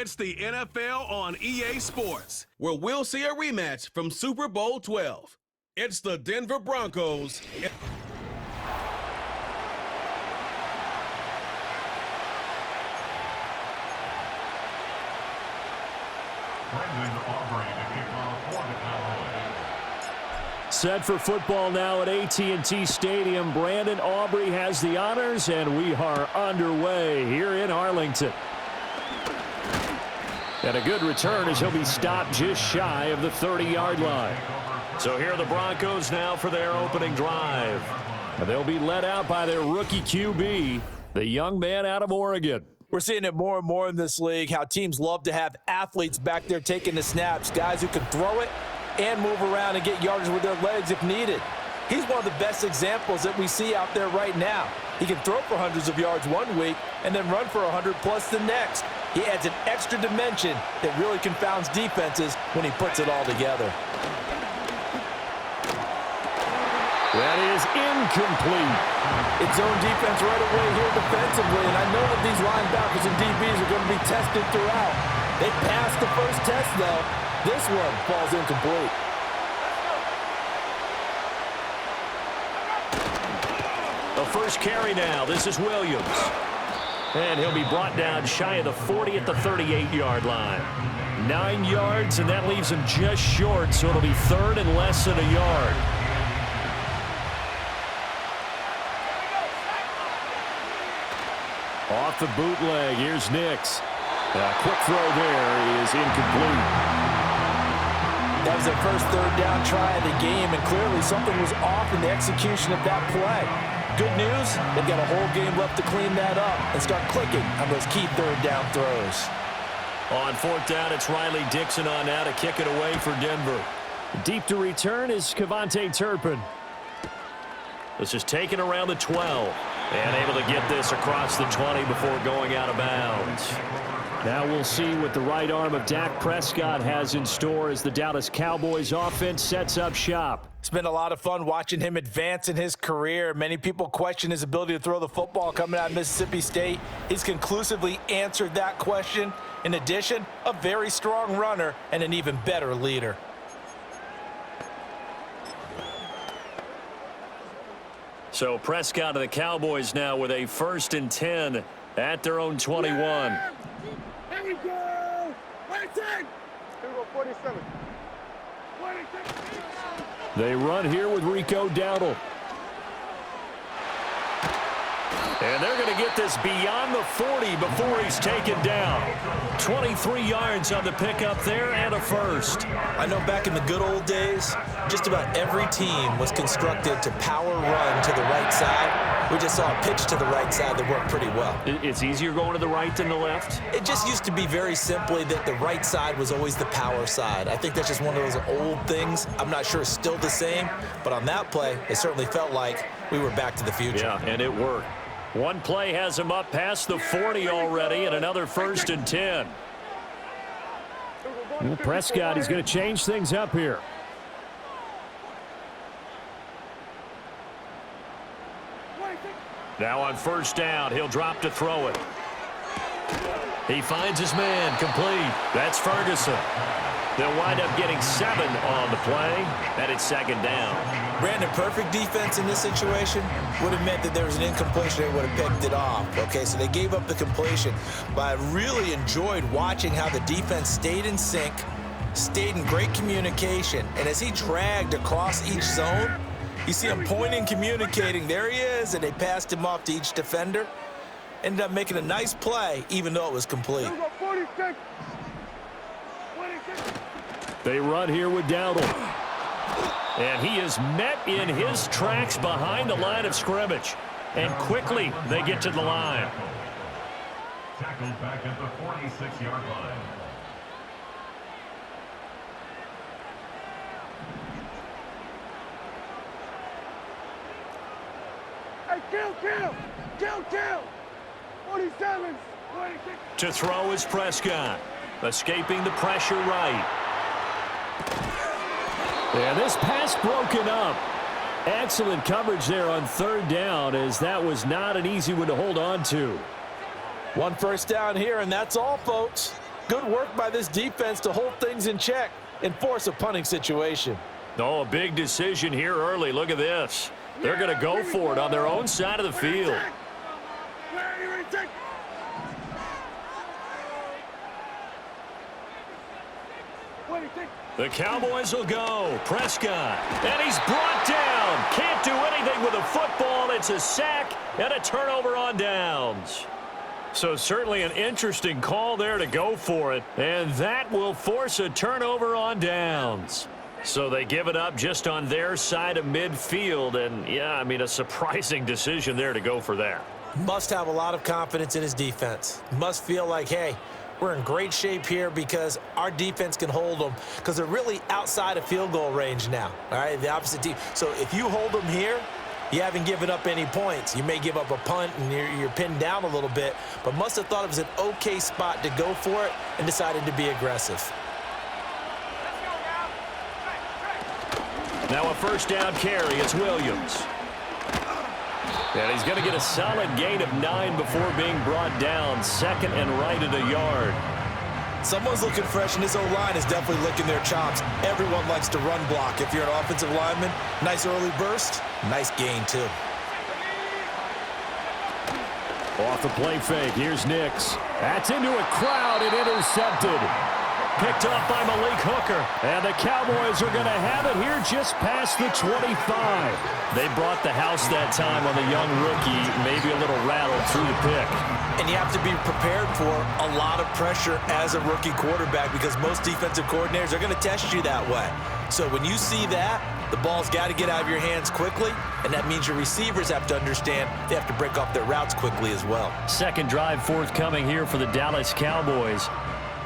It's the NFL on EA Sports, where we'll see a rematch from Super Bowl 12. It's the Denver Broncos. Set for football now at AT&T Stadium. Brandon Aubrey has the honors, and we are underway here in Arlington. And a good return as he'll be stopped just shy of the 30-yard line. So here are the Broncos now for their opening drive. And they'll be led out by their rookie QB, the young man out of Oregon. We're seeing it more and more in this league, how teams love to have athletes back there taking the snaps, guys who can throw it and move around and get yardage with their legs if needed. He's one of the best examples that we see out there right now. He can throw for hundreds of yards one week and then run for 100+ the next. He adds an extra dimension that really confounds defenses when he puts it all together. That is incomplete. It's zone defense right away here defensively, and I know that these linebackers and DBs are going to be tested throughout. They passed the first test, though. This one falls incomplete. The first carry now. This is Williams. And he'll be brought down shy of the 40 at the 38-yard line. 9 yards, and that leaves him just short, so it'll be third and less than a yard. Off the bootleg, here's Nix. A quick throw there is incomplete. That was their first third down try of the game, and clearly something was off in the execution of that play. Good news, they've got a whole game left to clean that up and start clicking on those key third down throws. On fourth down, it's Riley Dixon on now to kick it away for Denver. Deep to return is Kevontae Turpin. This is taken around the 12 and able to get this across the 20 before going out of bounds. Now we'll see what the right arm of Dak Prescott has in store as the Dallas Cowboys offense sets up shop. It's been a lot of fun watching him advance in his career. Many people question his ability to throw the football coming out of Mississippi State. He's conclusively answered that question. In addition, a very strong runner and an even better leader. So Prescott of the Cowboys now with a 1st and 10 at their own 21. Here we go! 47! Here we go, 47. 46. They run here with Rico Dowdle. And they're going to get this beyond the 40 before he's taken down. 23 yards on the pickup there and a first. I know back in the good old days, just about every team was constructed to power run to the right side. We just saw a pitch to the right side that worked pretty well. It's easier going to the right than the left? It just used to be very simply that the right side was always the power side. I think that's just one of those old things. I'm not sure it's still the same, but on that play, it certainly felt like we were back to the future. Yeah, and it worked. One play has him up past the 40 already, and another 1st and 10. Well, Prescott is going to change things up here. Now on 1st down, he'll drop to throw it. He finds his man, complete. That's Ferguson. They'll wind up getting 7 on the play, and it's 2nd down. Brandon, perfect defense in this situation would have meant that there was an incompletion. They would have picked it off. Okay, so they gave up the completion. But I really enjoyed watching how the defense stayed in sync, stayed in great communication. And as he dragged across each zone, you see him pointing, communicating. There he is, and they passed him off to each defender. Ended up making a nice play, even though it was complete. 46. They run here with Dowdle. And he is met in his tracks behind the line of scrimmage. And quickly they get to the line. Tackled back at the 46-yard line. Hey, kill! 47, 46. To throw is Prescott. Escaping the pressure right. And this pass broken up. Excellent coverage there on 3rd down, as that was not an easy one to hold on to. One first down here, and that's all, folks. Good work by this defense to hold things in check and force a punting situation. Oh, a big decision here early. Look at this. They're going to go for it on their own side of the field. The Cowboys will go. Prescott. And he's brought down. Can't do anything with a football. It's a sack and a turnover on downs. So certainly an interesting call there to go for it. And that will force a turnover on downs. So they give it up just on their side of midfield. And, yeah, I mean, a surprising decision there to go for that. Must have a lot of confidence in his defense. Must feel like, hey, we're in great shape here because our defense can hold them because they're really outside of field goal range now, all right, the opposite team. So if you hold them here, you haven't given up any points. You may give up a punt and you're pinned down a little bit, but must have thought it was an okay spot to go for it and decided to be aggressive. Now a first down carry. It's Williams. And he's going to get a solid gain of 9 before being brought down. Second and right at a yard. Someone's looking fresh, and this O-line is definitely licking their chops. Everyone likes to run block. If you're an offensive lineman, nice early burst, nice gain too. Off the play fake, here's Nix. That's into a crowd and intercepted. Picked up by Malik Hooker. And the Cowboys are going to have it here just past the 25. They brought the house that time on the young rookie. Maybe a little rattled through the pick. And you have to be prepared for a lot of pressure as a rookie quarterback because most defensive coordinators are going to test you that way. So when you see that, the ball's got to get out of your hands quickly, and that means your receivers have to understand they have to break off their routes quickly as well. Second drive forthcoming here for the Dallas Cowboys.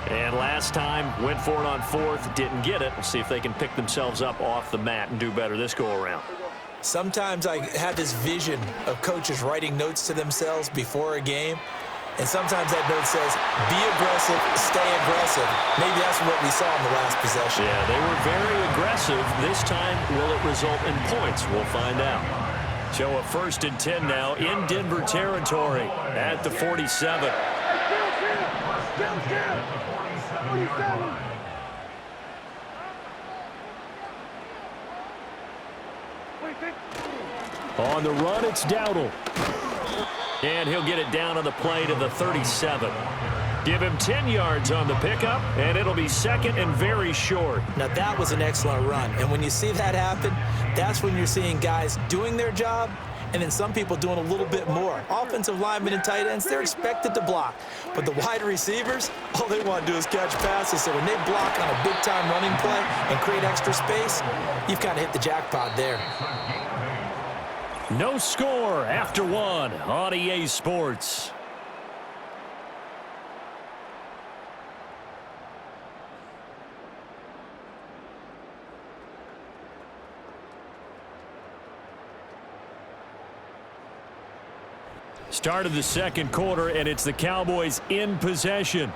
And last time, went for it on fourth, didn't get it. We'll see if they can pick themselves up off the mat and do better this go-around. Sometimes I have this vision of coaches writing notes to themselves before a game, and sometimes that note says, be aggressive, stay aggressive. Maybe that's what we saw in the last possession. Yeah, they were very aggressive. This time, will it result in points? We'll find out. So a 1st and 10 now in Denver territory at the 47. On the run, it's Dowdle. And he'll get it down on the play to the 37. Give him 10 yards on the pickup, and it'll be second and very short. Now, that was an excellent run. And when you see that happen, that's when you're seeing guys doing their job and then some people doing a little bit more. Offensive linemen and tight ends, they're expected to block. But the wide receivers, all they want to do is catch passes. So when they block on a big-time running play and create extra space, you've kind of hit the jackpot there. No score after one on EA Sports. Start of the second quarter, and it's the Cowboys in possession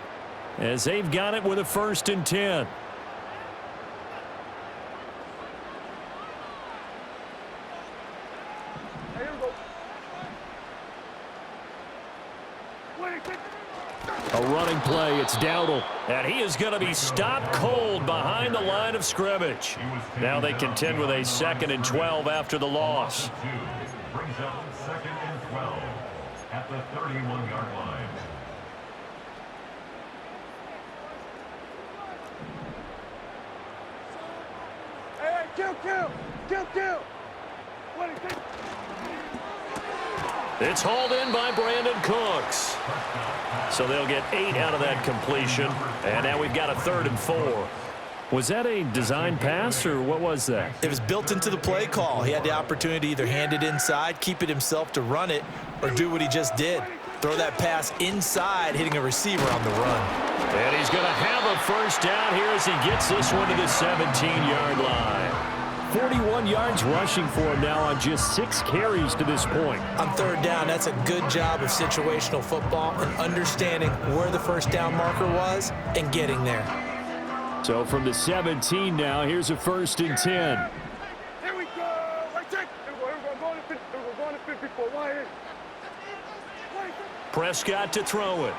as they've got it with a 1st and 10. A running play, it's Dowdle, and he is going to be stopped cold behind the line of scrimmage. Now they contend with a 2nd and 12 after the loss. Brings up 2nd and 12 at the 31-yard line. Hey, kill. It's hauled in by Brandon Cooks. So they'll get 8 out of that completion. And now we've got a 3rd and 4. Was that a design pass, or what was that? It was built into the play call. He had the opportunity to either hand it inside, keep it himself to run it, or do what he just did. Throw that pass inside, hitting a receiver on the run. And he's going to have a first down here as he gets this one to the 17-yard line. 41 yards rushing for him now on just 6 carries to this point. On 3rd down, that's a good job of situational football and understanding where the first down marker was and getting there. So from the 17 now, here's a 1st and 10. Here we go. Right check. Here we go. Going to 54. Why? Prescott to throw it.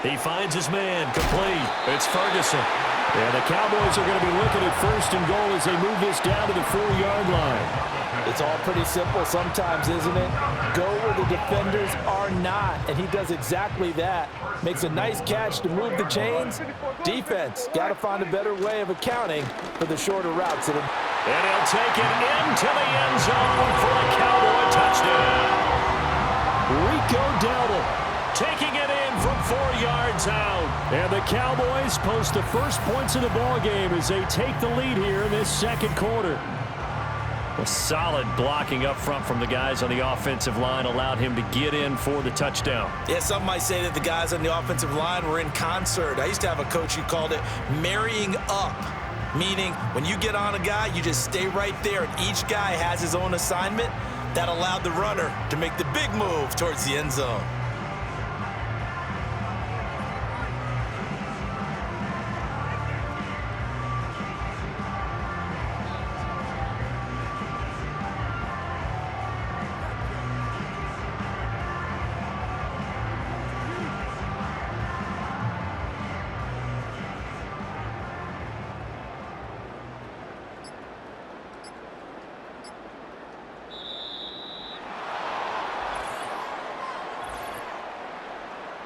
He finds his man, complete. It's Ferguson. And the Cowboys are going to be looking at 1st and goal as they move this down to the 4-yard line. It's all pretty simple sometimes, isn't it? Go where the defenders are not, and he does exactly that. Makes a nice catch to move the chains. Defense, got to find a better way of accounting for the shorter routes. And he'll take it into the end zone for a Cowboy touchdown. Rico Dowdle taking it in from 4 yards out. And the Cowboys post the first points of the ball game as they take the lead here in this second quarter. A solid blocking up front from the guys on the offensive line allowed him to get in for the touchdown. Yeah, some might say that the guys on the offensive line were in concert. I used to have a coach who called it marrying up, meaning when you get on a guy, you just stay right there, and each guy has his own assignment. That allowed the runner to make the big move towards the end zone.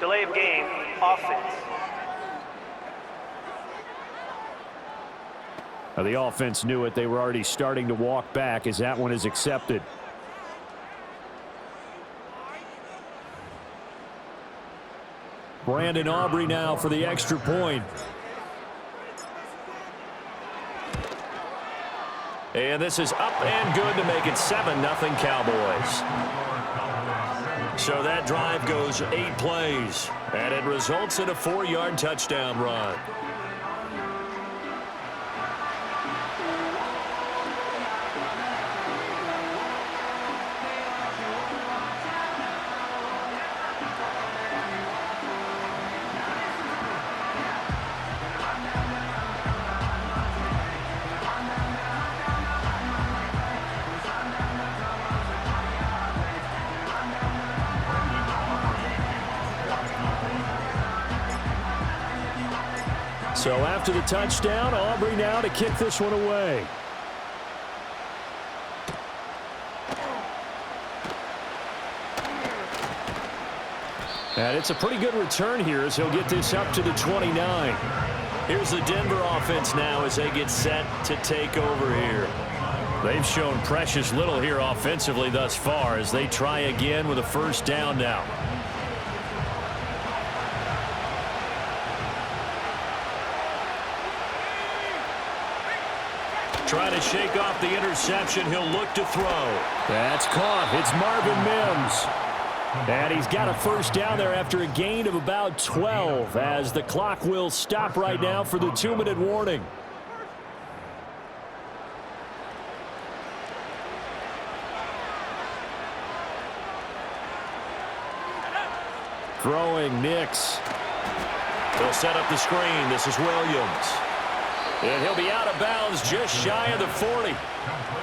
Delay of game, offense. Now the offense knew it. They were already starting to walk back as that one is accepted. Brandon Aubrey now for the extra point. And this is up and good to make it 7-0 Cowboys. So that drive goes 8 plays, and it results in a 4-yard touchdown run. So after the touchdown, Aubrey now to kick this one away. And it's a pretty good return here as he'll get this up to the 29. Here's the Denver offense now as they get set to take over here. They've shown precious little here offensively thus far as they try again with a first down now. Trying to shake off the interception. He'll look to throw. That's caught. It's Marvin Mims. And he's got a first down there after a gain of about 12 as the clock will stop right now for the 2-minute warning. Throwing Nix. They'll set up the screen. This is Williams. And he'll be out of bounds just shy of the 40.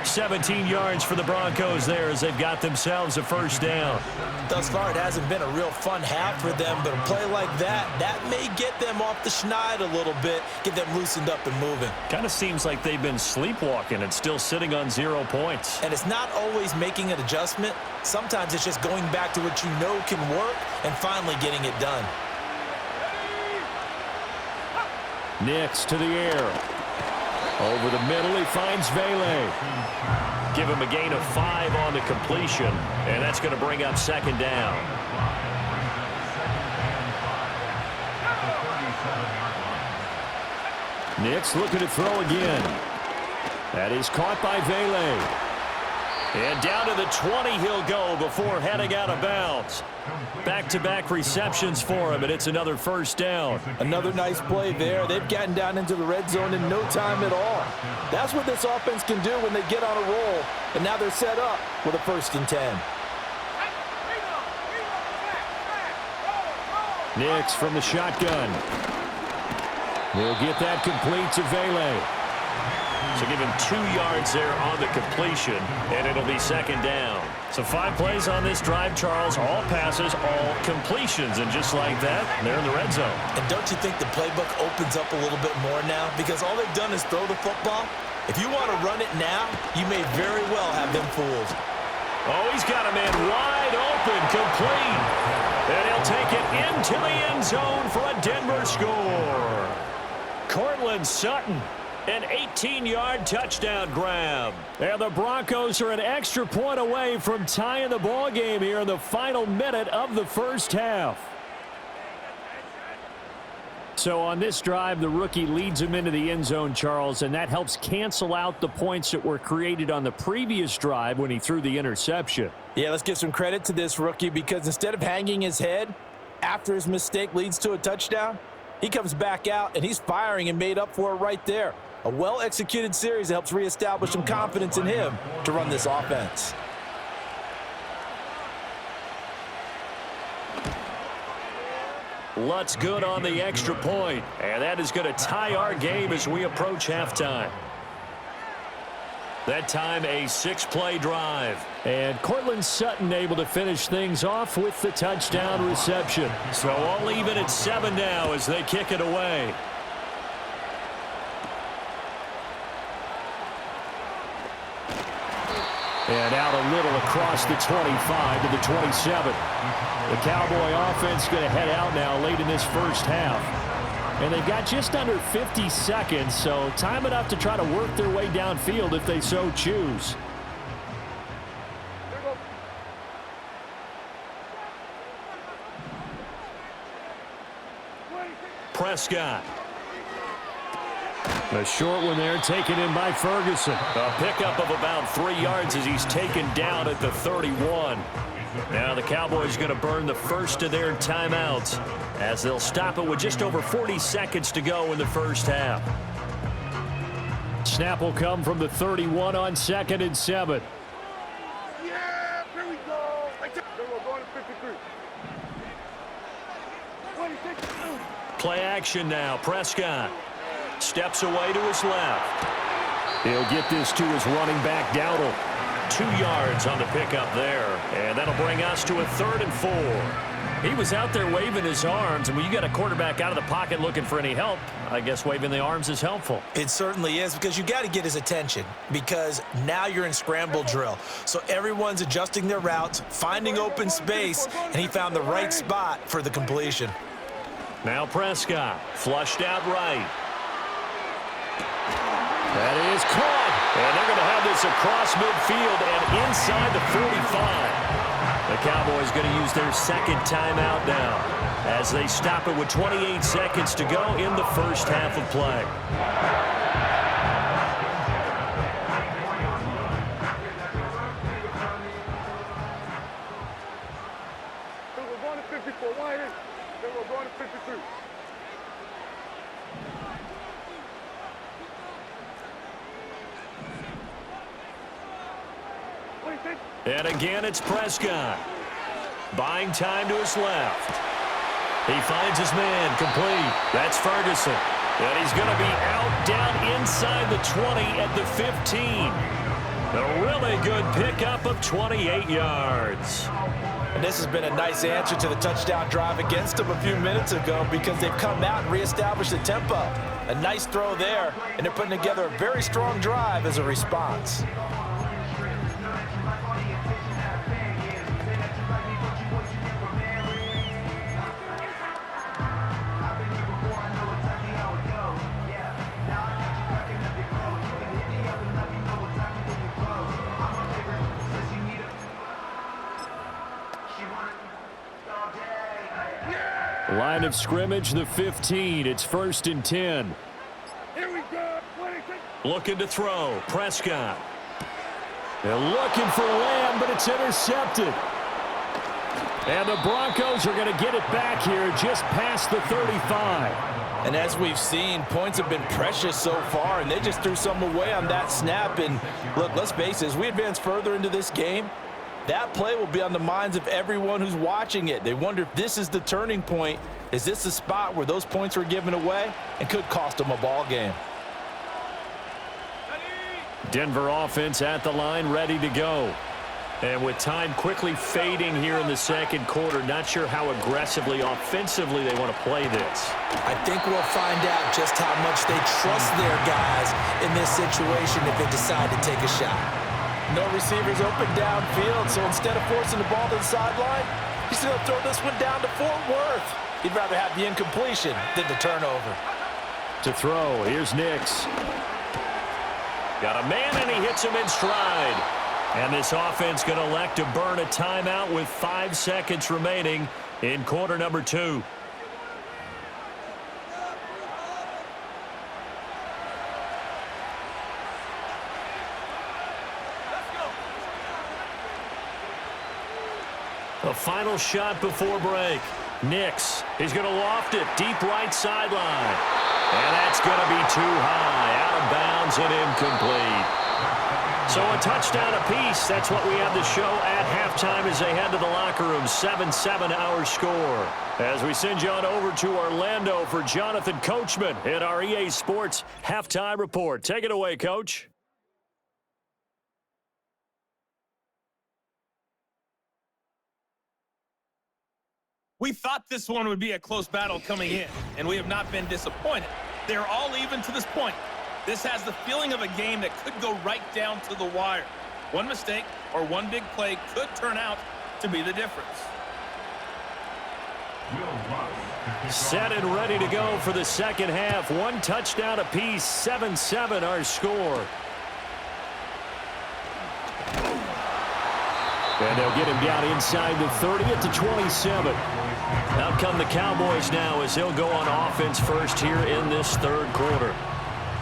17 yards for the Broncos there as they've got themselves a first down. Thus far, it hasn't been a real fun half for them, but a play like that may get them off the schneid a little bit, get them loosened up and moving. Kind of seems like they've been sleepwalking and still sitting on 0 points. And it's not always making an adjustment. Sometimes it's just going back to what you know can work and finally getting it done. Nix to the air. Over the middle, he finds Vele. Give him a gain of 5 on the completion, and that's going to bring up second down. Nix looking to throw again. That is caught by Vele. And down to the 20 he'll go before heading out of bounds. Back-to-back receptions for him, and it's another first down. Another nice play there. They've gotten down into the red zone in no time at all. That's what this offense can do when they get on a roll, and now they're set up with a 1st and 10. Nix from the shotgun. He'll get that complete to Vele. So give him 2 yards there on the completion, and it'll be second down. So 5 plays on this drive, Charles. All passes, all completions. And just like that, they're in the red zone. And don't you think the playbook opens up a little bit more now? Because all they've done is throw the football. If you want to run it now, you may very well have them fooled. Oh, he's got a man wide open, complete. And he'll take it into the end zone for a Denver score. Cortland Sutton, an 18-yard touchdown grab. And the Broncos are an extra point away from tying the ball game here in the final minute of the first half. So on this drive, the rookie leads him into the end zone, Charles, and that helps cancel out the points that were created on the previous drive when he threw the interception. Yeah, let's give some credit to this rookie because instead of hanging his head after his mistake leads to a touchdown, he comes back out and he's firing and made up for it right there. A well-executed series that helps reestablish some confidence in him to run this offense. Lutz good on the extra point, and that is going to tie our game as we approach halftime. That time a 6-play drive. And Cortland Sutton able to finish things off with the touchdown reception. So all even at 7 now as they kick it away. And out a little across the 25 to the 27. The Cowboy offense going to head out now late in this first half. And they've got just under 50 seconds, so time enough to try to work their way downfield if they so choose. Prescott. A short one there taken in by Ferguson. A pickup of about 3 yards as he's taken down at the 31. Now the Cowboys going to burn the first of their timeouts as they'll stop it with just over 40 seconds to go in the first half. Snap will come from the 31 on 2nd and 7. Yeah, here we go. We're going to 53. 26. Play action now. Prescott steps away to his left. He'll get this to his running back, Dowdle. 2 yards on the pickup there, and that'll bring us to a 3rd and 4. He was out there waving his arms, and when you got a quarterback out of the pocket looking for any help, I guess waving the arms is helpful. It certainly is because you got to get his attention because now you're in scramble drill. So everyone's adjusting their routes, finding open space, and he found the right spot for the completion. Now Prescott, flushed out right. That is caught. And they're going to have this across midfield and inside the 45. The Cowboys going to use their second timeout now as they stop it with 28 seconds to go in the first half of play. We're going to 54. Why is? Then we're going to 53. And again, it's Prescott. Buying time to his left. He finds his man complete. That's Ferguson. And he's going to be out down inside the 20 at the 15. A really good pickup of 28 yards. And this has been a nice answer to the touchdown drive against them a few minutes ago because they've come out and reestablished the tempo. A nice throw there, and they're putting together a very strong drive as a response. Line of scrimmage, the 15. It's 1st and 10. Here we go. 26. Looking to throw. Prescott. They're looking for Lamb, but it's intercepted. And the Broncos are going to get it back here just past the 35. And as we've seen, points have been precious so far, and they just threw some away on that snap. And look, let's face it, as we advance further into this game, that play will be on the minds of everyone who's watching it. They wonder if this is the turning point. Is this the spot where those points were given away and could cost them a ball game? Denver offense at the line, ready to go. And with time quickly fading here in the second quarter, not sure how aggressively, offensively they want to play this. I think we'll find out just how much they trust their guys in this situation if they decide to take a shot. No receivers open downfield, so instead of forcing the ball to the sideline, he's going to throw this one down to Fort Worth. He'd rather have the incompletion than the turnover. To throw, here's Nix. Got a man, and he hits him in stride. And this offense going to elect to burn a timeout with 5 seconds remaining in quarter number 2. A final shot before break. Nix, he's going to loft it deep right sideline. And that's going to be too high, out of bounds and incomplete. So a touchdown apiece. That's what we have to show at halftime as they head to the locker room. 7-7 our score. As we send you on over to Orlando for Jonathan Coachman in our EA Sports Halftime Report. Take it away, Coach. We thought this one would be a close battle coming in, and we have not been disappointed. They're all even to this point. This has the feeling of a game that could go right down to the wire. One mistake or one big play could turn out to be the difference. Set and ready to go for the second half. One touchdown apiece, 7-7 our score. And they'll get him down inside the 30 at the 27. Out come the Cowboys now as they'll go on offense first here in this third quarter.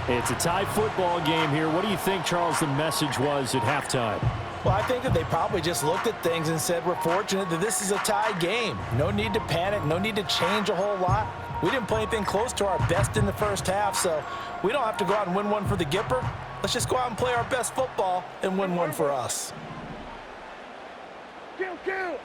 It's a tie football game here. What do you think, Charles, the message was at halftime? Well, I think that they probably just looked at things and said, we're fortunate that this is a tie game. No need to panic. No need to change a whole lot. We didn't play anything close to our best in the first half, so we don't have to go out and win one for the Gipper. Let's just go out and play our best football and win one for us. Kill.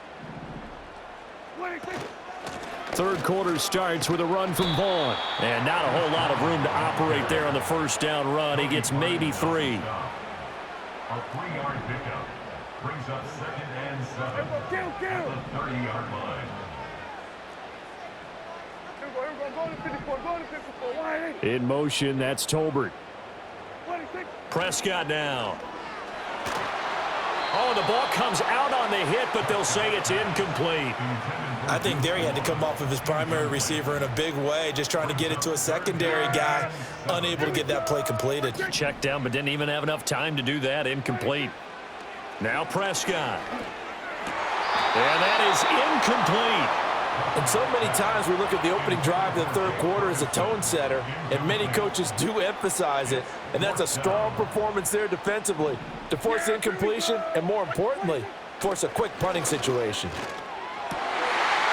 Third quarter starts with a run from Vaughn. And not a whole lot of room to operate there on the first down run. He gets maybe 3. A 3-yard pickup brings up 2nd and 7 at the 30-yard line. In motion, that's Tolbert. Prescott now. Oh, the ball comes out on the hit, but they'll say it's incomplete. I think there he had to come off of his primary receiver in a big way, just trying to get it to a secondary guy, unable to get that play completed. Checked down, but didn't even have enough time to do that. Incomplete. Now Prescott. And that is incomplete. And so many times we look at the opening drive of the third quarter as a tone setter, and many coaches do emphasize it, and that's a strong performance there defensively to force incompletion and, more importantly, force a quick punting situation.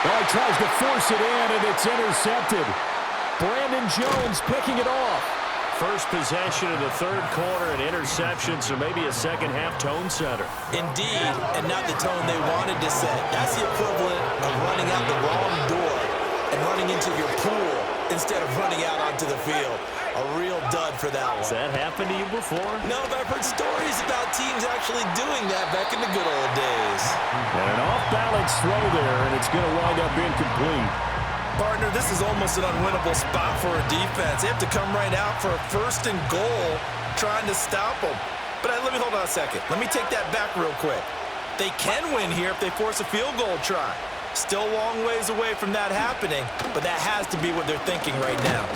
Well, he tries to force it in, and it's intercepted. Brandon Jones picking it off. First possession of the third quarter, an interception, so maybe a second-half tone setter. Indeed, and not the tone they wanted to set. That's the equivalent of running out the wrong door and running into your pool instead of running out onto the field. A real dud for that one. Has that happened to you before? No, but I've heard stories about teams actually doing that back in the good old days. And an off-balance throw there, and it's going to wind up incomplete. Partner, this is almost an unwinnable spot for a defense. They have to come right out for a 1st and goal trying to stop them. But let me hold on a second. Let me take that back real quick. They can win here if they force a field goal try. Still a long ways away from that happening, but that has to be what they're thinking right now.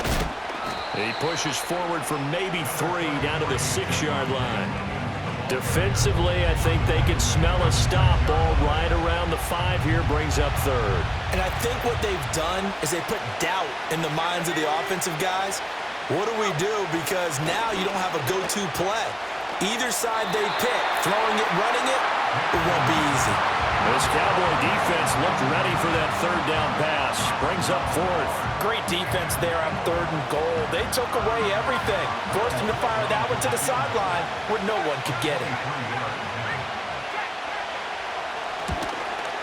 He pushes forward for maybe 3 down to the 6-yard line. Defensively, I think they can smell a stop. Ball right around the 5 here, brings up 3rd. And I think what they've done is they put doubt in the minds of the offensive guys. What do we do? Because now you don't have a go-to play. Either side they pick, throwing it, running it, it won't be easy. This Cowboy defense looked ready for that 3rd down pass. Brings up 4th. Great defense there on 3rd and goal. They took away everything. Forced him to fire that one to the sideline where no one could get it.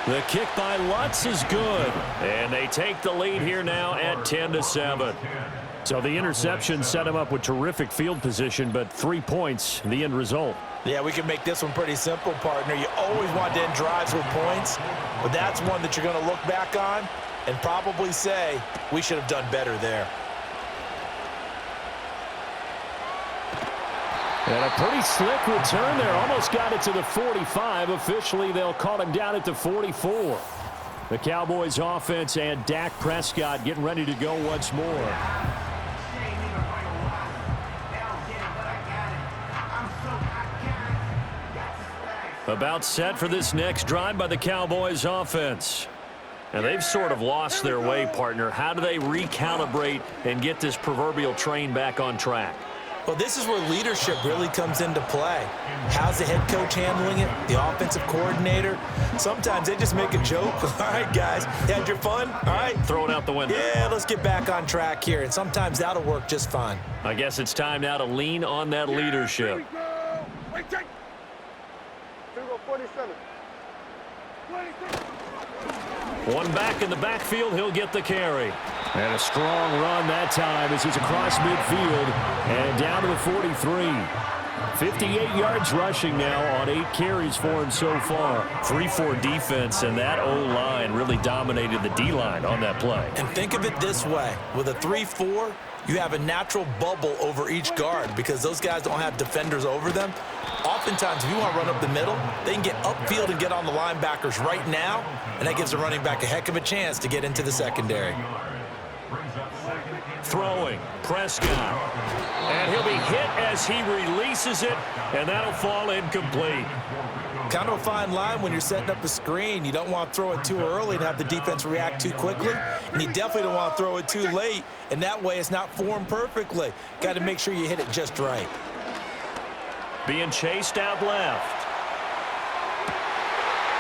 The kick by Lutz is good. And they take the lead here now at 10-7. So the interception set him up with terrific field position, but 3 points, the end result. Yeah, we can make this one pretty simple, partner. You always want to end drives with points, but that's one that you're going to look back on and probably say, we should have done better there. And a pretty slick return there. Almost got it to the 45. Officially, they'll call him down at the 44. The Cowboys offense and Dak Prescott getting ready to go once more. About set for this next drive by the Cowboys offense. And they've sort of lost their way, partner. How do they recalibrate and get this proverbial train back on track? Well, this is where leadership really comes into play. How's the head coach handling it? The offensive coordinator? Sometimes they just make a joke. All right, guys, you had your fun? All right. Throw it out the window. Yeah, let's get back on track here. And sometimes that'll work just fine. I guess it's time now to lean on that leadership. Here we go. Wait, check. Here we go, 47. 26. One back in the backfield, he'll get the carry. And a strong run that time as he's across midfield and down to the 43. 58 yards rushing now on 8 carries for him so far. 3-4 defense, and that O-line really dominated the D-line on that play. And think of it this way. With a 3-4, you have a natural bubble over each guard because those guys don't have defenders over them. Oftentimes, if you want to run up the middle, they can get upfield and get on the linebackers right now, and that gives the running back a heck of a chance to get into the secondary. Throwing, Prescott. And he'll be hit as he releases it, and that'll fall incomplete. Kind of a fine line when you're setting up a screen. You don't want to throw it too early and have the defense react too quickly, and you definitely don't want to throw it too late, and that way it's not formed perfectly. Got to make sure you hit it just right. Being chased out left.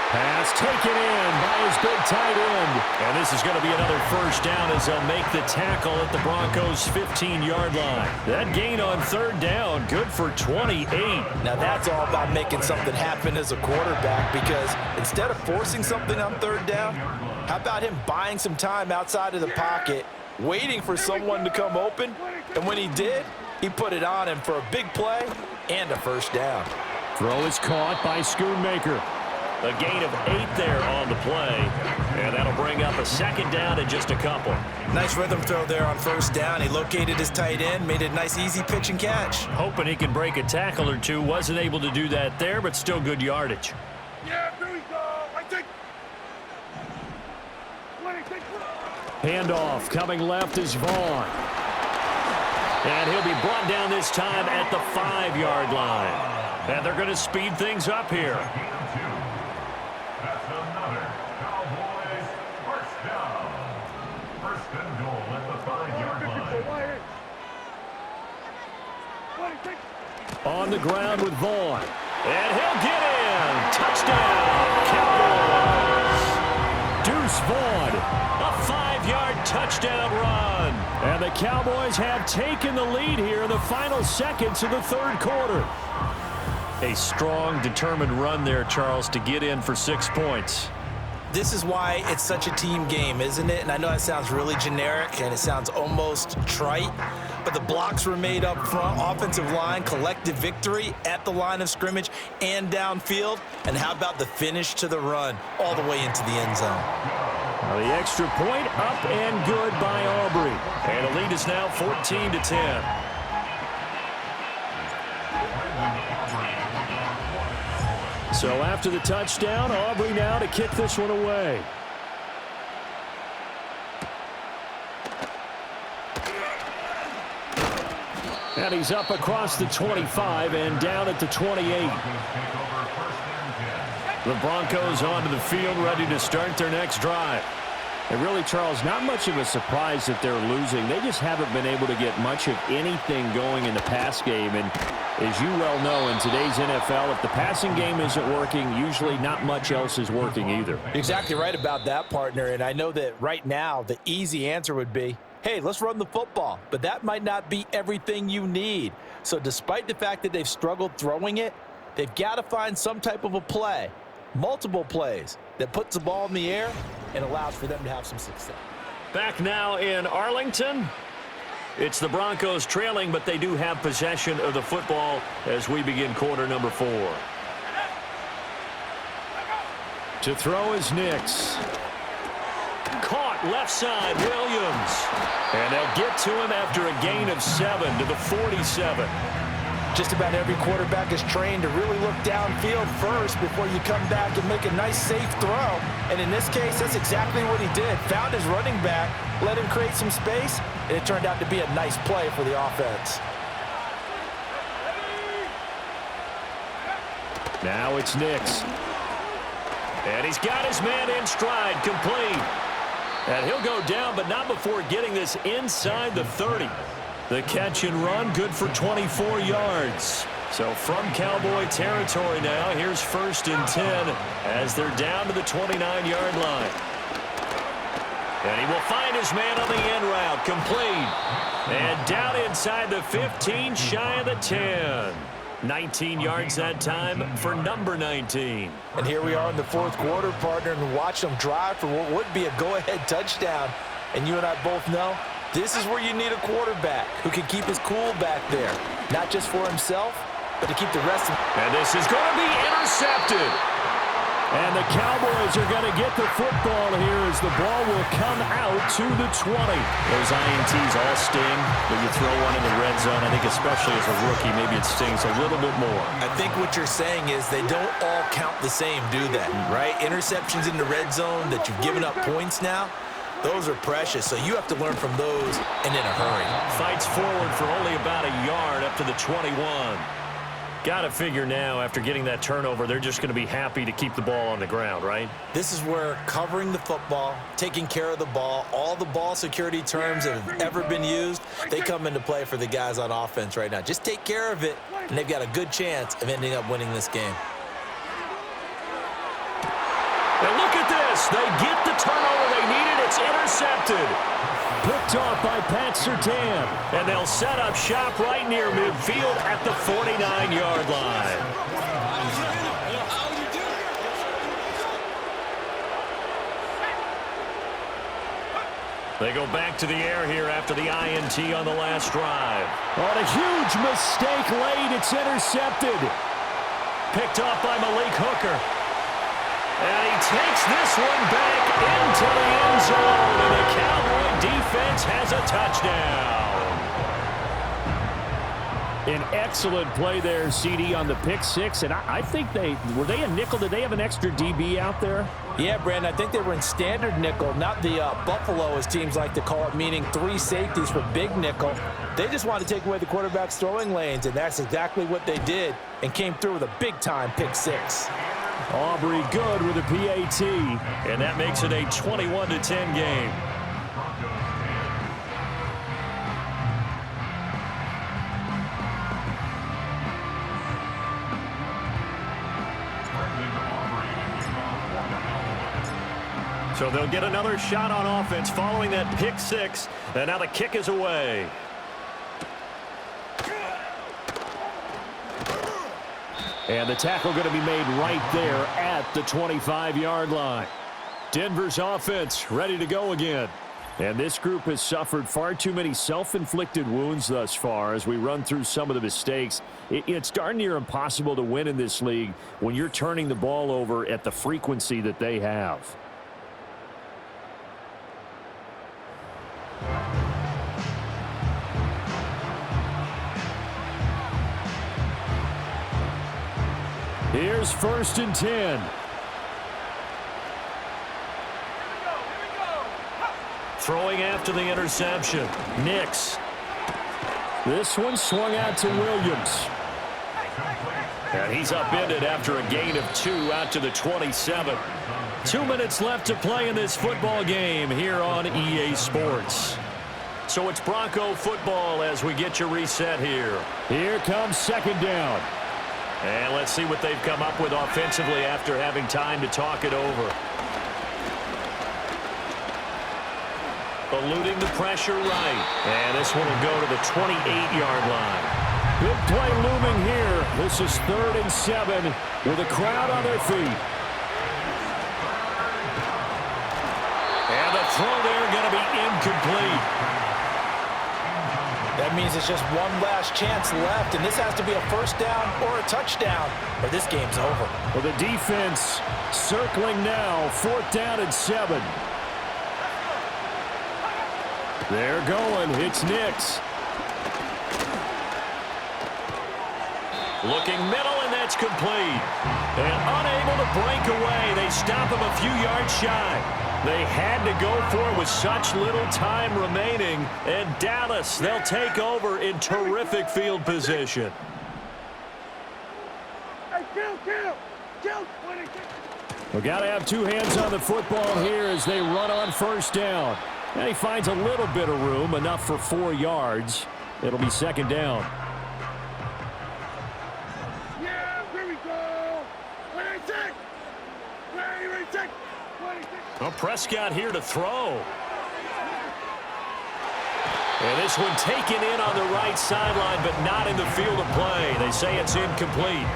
Pass taken in by his big tight end. And this is going to be another first down as they'll make the tackle at the Broncos' 15-yard line. That gain on third down, good for 28. Now that's all about making something happen as a quarterback, because instead of forcing something on third down, how about him buying some time outside of the pocket, waiting for someone to come open, and when he did, he put it on him for a big play and a first down. Throw is caught by Schoonmaker. A gain of 8 there on the play, and that'll bring up a second down and just a couple. Nice rhythm throw there on first down. He located his tight end, made a nice easy pitch and catch. Hoping he can break a tackle or two. Wasn't able to do that there, but still good yardage. Yeah, here we go. Right, check. 26. Handoff coming left is Vaughn. And he'll be brought down this time at the 5-yard line. And they're going to speed things up here. That's another Cowboys first down. First and goal at the 5-yard line. 26. On the ground with Vaughn. And he'll get in. Touchdown, Cowboys. Deuce Vaughn, a 5-yard touchdown run. And the Cowboys have taken the lead here in the final seconds of the third quarter. A strong, determined run there, Charles, to get in for 6 points. This is why it's such a team game, isn't it? And I know that sounds really generic and it sounds almost trite, but the blocks were made up front, offensive line, collective victory at the line of scrimmage and downfield. And how about the finish to the run all the way into the end zone? Well, the extra point up and good by Aubrey. And the lead is now 14-10. So after the touchdown, Aubrey now to kick this one away. And he's up across the 25 and down at the 28. The Broncos onto the field, ready to start their next drive. And really, Charles, not much of a surprise that they're losing. They just haven't been able to get much of anything going in the pass game. And as you well know, in today's NFL, if the passing game isn't working, usually not much else is working either. Exactly right about that, partner. And I know that right now the easy answer would be, hey, let's run the football. But that might not be everything you need. So despite the fact that they've struggled throwing it, they've got to find some type of a play, multiple plays, that puts the ball in the air and allows for them to have some success. Back now in Arlington. It's the Broncos trailing, but they do have possession of the football as we begin quarter number 4. To throw is Nix. Caught left side, Williams. And they'll get to him after a gain of 7 to the 47. Just about every quarterback is trained to really look downfield first before you come back and make a nice, safe throw. And in this case, that's exactly what he did. Found his running back, let him create some space, and it turned out to be a nice play for the offense. Now it's Nix. And he's got his man in stride, complete. And he'll go down, but not before getting this inside the 30. The catch and run, good for 24 yards. So from Cowboy territory now, here's 1st and 10 as they're down to the 29-yard line. And he will find his man on the end route, complete. And down inside the 15, shy of the 10. 19 yards that time for number 19. And here we are in the 4th quarter, partner, and watch them drive for what would be a go-ahead touchdown. And you and I both know this is where you need a quarterback who can keep his cool back there, not just for himself, but to keep the rest of them. And this is going to be intercepted. And the Cowboys are going to get the football here as the ball will come out to the 20. Those INTs all sting, but you throw one in the red zone. I think especially as a rookie, maybe it stings a little bit more. I think what you're saying is they don't all count the same, do they? Right? Interceptions in the red zone that you've given up points now, those are precious. So you have to learn from those and in a hurry. Fights forward for only about a yard up to the 21. Got to figure now, after getting that turnover, they're just going to be happy to keep the ball on the ground, right? This is where covering the football, taking care of the ball, all the ball security terms that have ever been used, they come into play for the guys on offense right now. Just take care of it, and they've got a good chance of ending up winning this game. And look at this. They get the turnover they needed. It's intercepted. Picked off by Pat Surtain. And they'll set up shop right near midfield at the 49-yard line. They go back to the air here after the INT on the last drive. On a huge mistake late, it's intercepted. Picked off by Malik Hooker. And he takes this one back into the end zone. And the Cowboy defense has a touchdown. An excellent play there, CD, on the pick six. And I think were they a nickel? Did they have an extra DB out there? Yeah, Brandon, I think they were in standard nickel, not the Buffalo, as teams like to call it, meaning 3 safeties for big nickel. They just wanted to take away the quarterback's throwing lanes, and that's exactly what they did and came through with a big-time pick six. Aubrey good with a PAT, and that makes it a 21-10 game. So they'll get another shot on offense following that pick six, and now the kick is away. And the tackle going to be made right there at the 25-yard line. Denver's offense ready to go again. And this group has suffered far too many self-inflicted wounds thus far as we run through some of the mistakes. It's darn near impossible to win in this league when you're turning the ball over at the frequency that they have. Here's 1st and 10. Throwing after the interception. Nix. This one swung out to Williams. And he's upended after a gain of 2 out to the 27. 2 minutes left to play in this football game here on EA Sports. So it's Bronco football as we get you reset here. Here comes 2nd down. And let's see what they've come up with offensively after having time to talk it over. Eluding the pressure right. And this one will go to the 28-yard line. Big play looming here. This is 3rd and 7 with a crowd on their feet. And the throw there going to be incomplete. That means it's just one last chance left, and this has to be a first down or a touchdown, or this game's over. Well, the defense circling now, 4th down and 7. They're going. It's Nix. Looking middle, and that's complete. And unable to break away. They stop him a few yards shy. They had to go for it with such little time remaining. And Dallas, they'll take over in terrific field position. Hey, kill. We got to have two hands on the football here as they run on 1st down. And he finds a little bit of room, enough for 4 yards. It'll be 2nd down. Yeah, here we go. 26. Well, Prescott here to throw. And this one taken in on the right sideline, but not in the field of play. They say it's incomplete.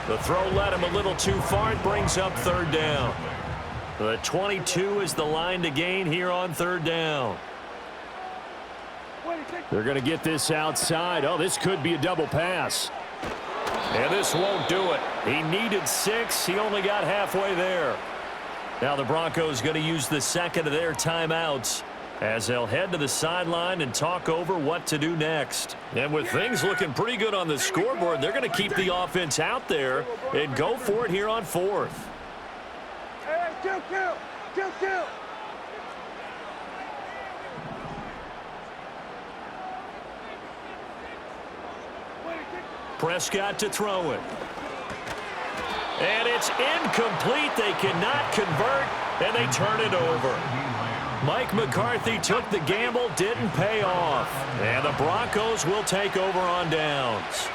The throw led him a little too far. It brings up 3rd down. The 22 is the line to gain here on 3rd down. They're going to get this outside. Oh, this could be a double pass. And this won't do it. He needed 6. He only got halfway there. Now the Broncos going to use the 2nd of their timeouts as they'll head to the sideline and talk over what to do next. And with things looking pretty good on the scoreboard, they're going to keep the offense out there and go for it here on 4th. Hey, kill. Prescott to throw it. And it's incomplete. They cannot convert, and they turn it over. Mike McCarthy took the gamble, didn't pay off. And the Broncos will take over on downs.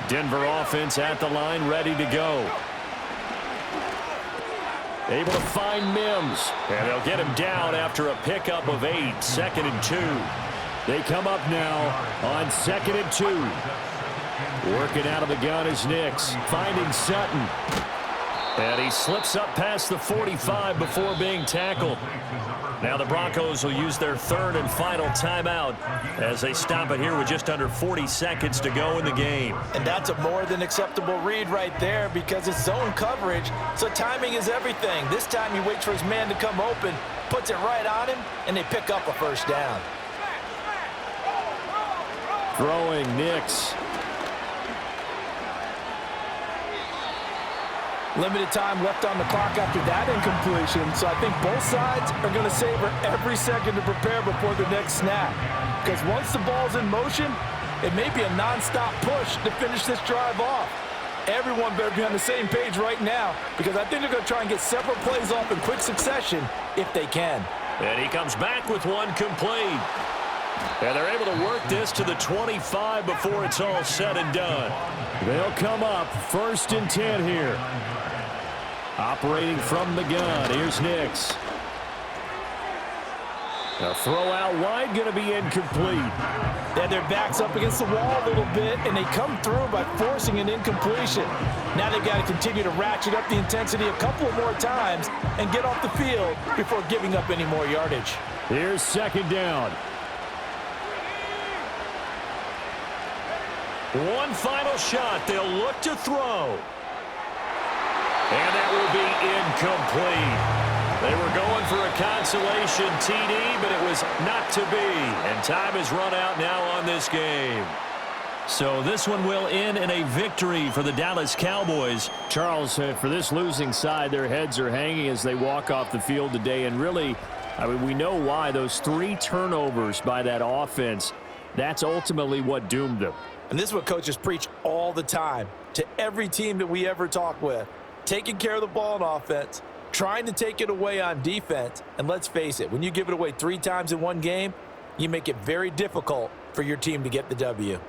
Denver offense at the line, ready to go. Able to find Mims. And they'll get him down after a pickup of 8, 2nd and 2. They come up now on 2nd and 2. Working out of the gun is Nix, finding Sutton. And he slips up past the 45 before being tackled. Now the Broncos will use their 3rd and final timeout as they stop it here with just under 40 seconds to go in the game. And that's a more than acceptable read right there because it's zone coverage, so timing is everything. This time he waits for his man to come open, puts it right on him, and they pick up a 1st down. Throwing Nix. Limited time left on the clock after that incompletion, so I think both sides are going to savor every second to prepare before the next snap. Because once the ball's in motion, it may be a nonstop push to finish this drive off. Everyone better be on the same page right now because I think they're going to try and get several plays off in quick succession if they can. And he comes back with one complete. And they're able to work this to the 25 before it's all said and done. They'll come up 1st and 10 here. Operating from the gun, here's Nix. A throw out wide, going to be incomplete. Yeah, their back's up against the wall a little bit, and they come through by forcing an incompletion. Now they've got to continue to ratchet up the intensity a couple more times and get off the field before giving up any more yardage. Here's 2nd down. One final shot. They'll look to throw. And that will be incomplete. They were going for a consolation TD, but it was not to be. And time is run out now on this game. So this one will end in a victory for the Dallas Cowboys. Charles, for this losing side, their heads are hanging as they walk off the field today. And really, I mean, we know why. Those 3 turnovers by that offense, that's ultimately what doomed them. And this is what coaches preach all the time to every team that we ever talk with. Taking care of the ball on offense, trying to take it away on defense. And let's face it, when you give it away 3 times in one game, you make it very difficult for your team to get the W.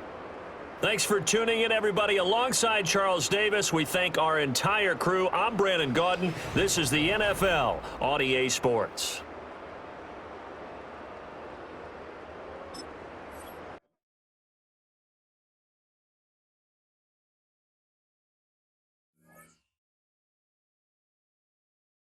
Thanks for tuning in, everybody. Alongside Charles Davis, we thank our entire crew. I'm Brandon Gaudin. This is the NFL on EA Sports.